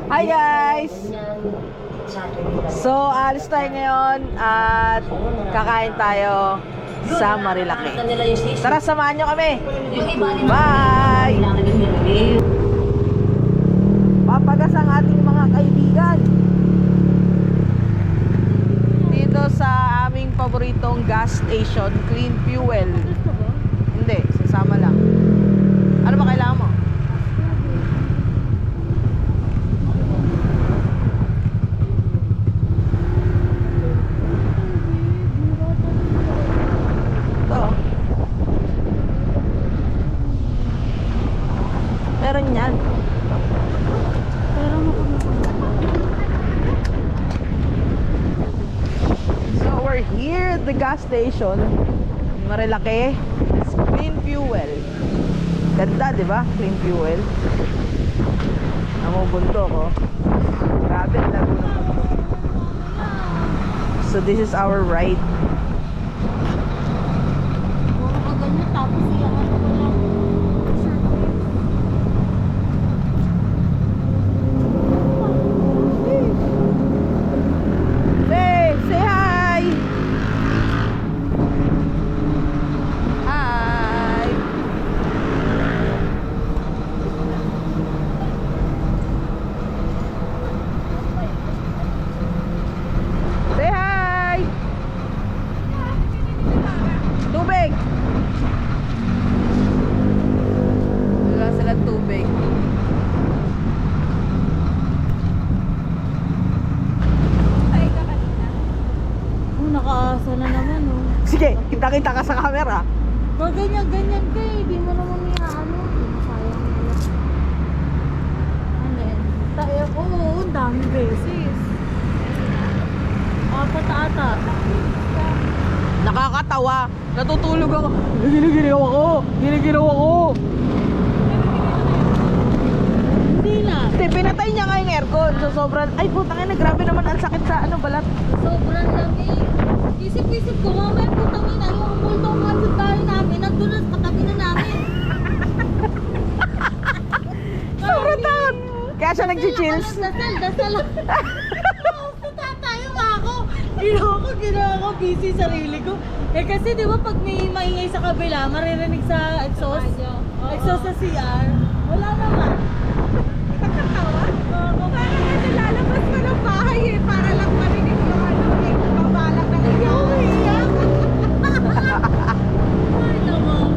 Hi guys! So, alis tayo ngayon at kakain tayo sa Marilaki. Tara, samahan nyo kami! Bye! Papagas ang ating mga kaibigan dito sa aming paboritong gas station, Clean Fuel. Hindi, sasama lang. Ano ba kailangan mo? Meron yan. So we're here at the gas station, Marilaki. It's Clean Fuel. Ganda, di ba? Clean Fuel. Namubunto ko. Grabe, lago na. So this is our ride. Nakaasa na naman, oh. Sige, kita-kita ka sa camera. Pag ganyan-ganyan ka eh, di mo naman ano. Sayang nila. Ano yan? Tayo ko, oo, ang dami beses. Apat ata. Nakakatawa. Natutulog ako. Giniginaw ako. Giniginaw ako. Hindi na. Hindi, pinatay niya nga yung aircon. So sobrang, ay putang ina, grabe naman ang sakit sa ano balat. Sobrang lamig. Isip-isip ko, mamaya putang ina, yung multong mga tayo namin, nandun na katabi na namin. Sobrang takot. Kaya siya nag-chills. Dasal. Puta tayo ako. Ginawa ko, busy sarili ko. Eh kasi di ba pag may maingay sa kabila, maririnig sa exhaust. Exhaust sa CR. Wala naman. Nakakatawa? Parang kasi lalabas pa ng bahay eh, para lang marinig yung ano eh, babalak ng iyak. Ay naman.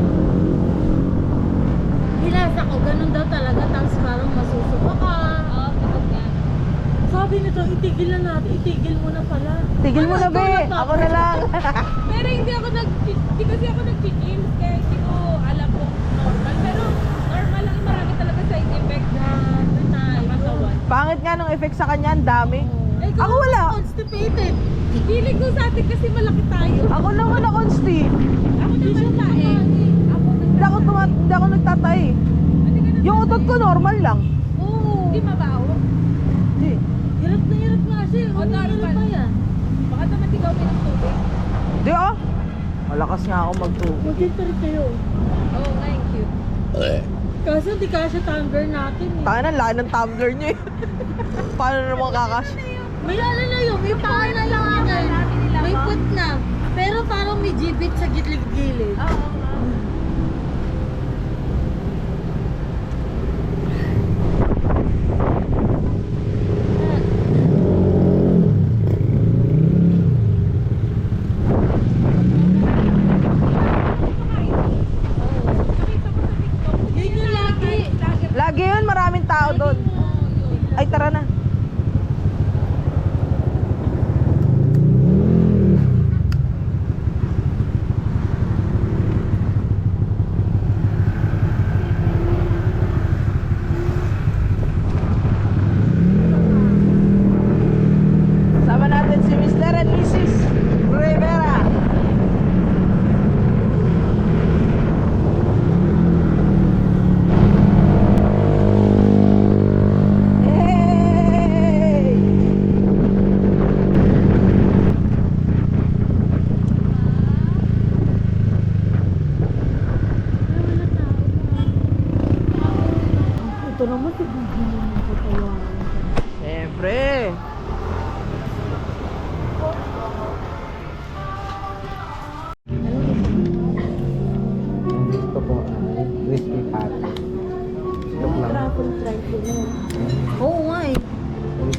Hinasa ko, ganun daw talaga, tapos parang masusuka ka. Sabi nito, itigil na natin, itigil mo na pala. Tigil mo na, be. Ako na lang. Pero hindi kasi ako nag-chill, kaya hindi ko alam kung normal. Pero normal lang, marami talaga side effect na katawan. Pangit nga nung effect sa kanya, ang dami. Eh, Ako wala. Constipated. Feeling ko sa atin kasi malaki tayo. Ako naman ako consti. Ako naman tae. Hindi ako nagtatay. Yung utot ko normal lang. Oo. Hindi mabaho. Hindi. Hirap nga siya. O, normal. Pa yan. Baka naman di ka uminom tubig. Hindi ah. Malakas nga ako magtubig. Mag-internet kayo. Oo, nga yung cute. Kaso di kasya tumbler natin eh. Taka na, laki ng tumbler niyo eh. Paano naman kakas? May ano na yun, may paa na lang agad. May put na. Pero parang may gibit sa gilid-gilid. Oo. Yun yung lagi. Lagi yun, maraming tao doon. Ay, tara na. Sama natin si Mr. and Mrs. Rivera. Eh,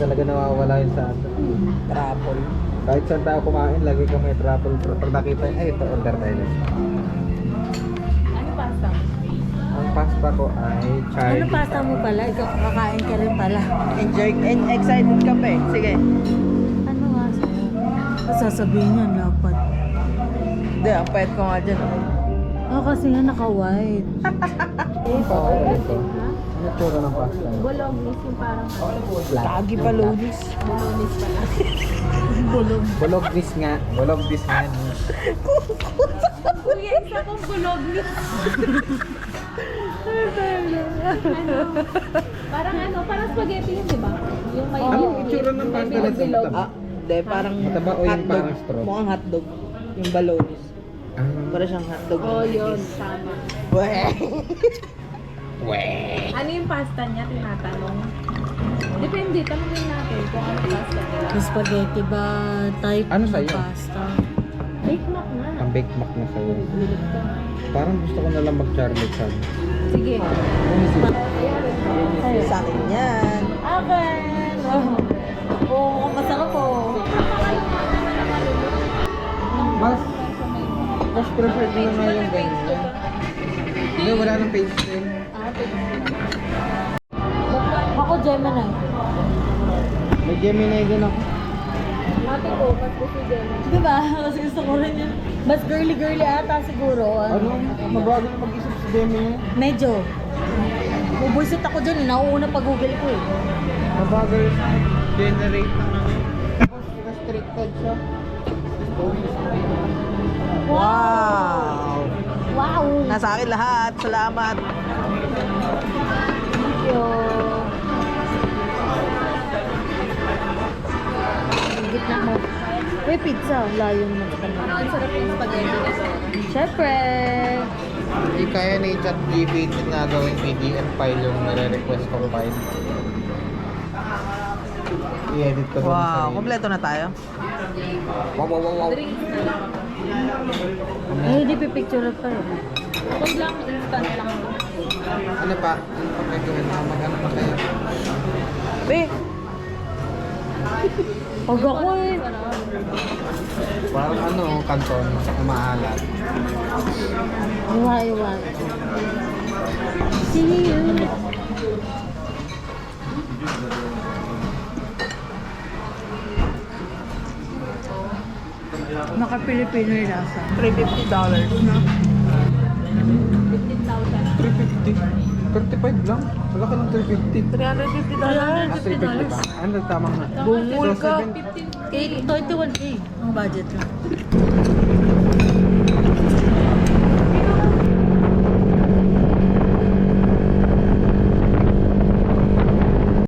talaga nawawala yun sa atin. Truffle. Kahit saan tayo kumain, lagi ka may truffle. Pero pag nakita yun, ay ito, order tayo. Ano pasta? Ang pasta ko ay chai. Ano pasta mo pala? Ikaw kakain ka rin pala. Enjoy and excited ka pa eh. Sige. Ano nga sa'yo? Sasabihin niya, dapat. Hindi, ang payat ko nga dyan. Oh, kasi nga naka-white. Oo, ito. Ano tsura ng pasta? Bolognese yung parang Lagi pa lunis. bolognese pala. Bolognis nga. Bolognis nga. Kuya, isa kong bolognese. Parang ano, parang spaghetti yun, di ba? Yung may Anong itsura ng pasta na ito? bilog. Ah, hindi, parang Mataba o yung hotdog. parang straw? Mukhang hotdog. Yung balonis. Para siyang hotdog. Oh, yun, tama. Weh. Ano yung pasta niya, tinatanong? Depende, tanongin natin kung ano pasta nila. Yung spaghetti ba type Ano ng sa'yo? pasta? Bake mac na. Ang Bake Mac na sa'yo. Bilog ka. Parang gusto ko na lang mag-Charlie Chan. Sige. Sa akin yan. Akin! Oo, masarap po. Mas preferred ko na nga yung ganyan. Hindi, wala nang page din. Ako, Gemini. May Gemini din ako. Ate ko, mas gusto din. Diba? Kasi gusto ko rin yun. Mas girly-girly ata siguro. Ano? Mabagal mag-isip si Gemini. Medyo. Bubuisit ako dyan. Nauuna pa Google ko eh. Mabagal generate ng ano. Tapos restricted siya. Wow. Wow! Nasa akin lahat. Salamat. Thank you. Gitna mo. Uy, pizza. Layo mo. Ang sarap yung spaghetti nito. Siyempre. Hindi kaya ni ChatGPT na gawing PDF file yung nare-request kong file. I-edit ko doon Wow. sa Kompleto na tayo. Wow. Drinks na lang. Ay, hindi pipicture pa eh. Huwag lang, instant lang. Ano pa? Ano pa gagawin mo? Mag-ano pa kayo? Be. Pag ako eh. Parang ano, kanton, na maalat. Iwa. See you. Naka-Pilipino yung lasa. $350 na. 15,000. 350? 35 lang? Wala ka ng 350. $350. Ah, 350 ba? Ano, tama nga. Bungol So, ka. 7 21K ang budget lang.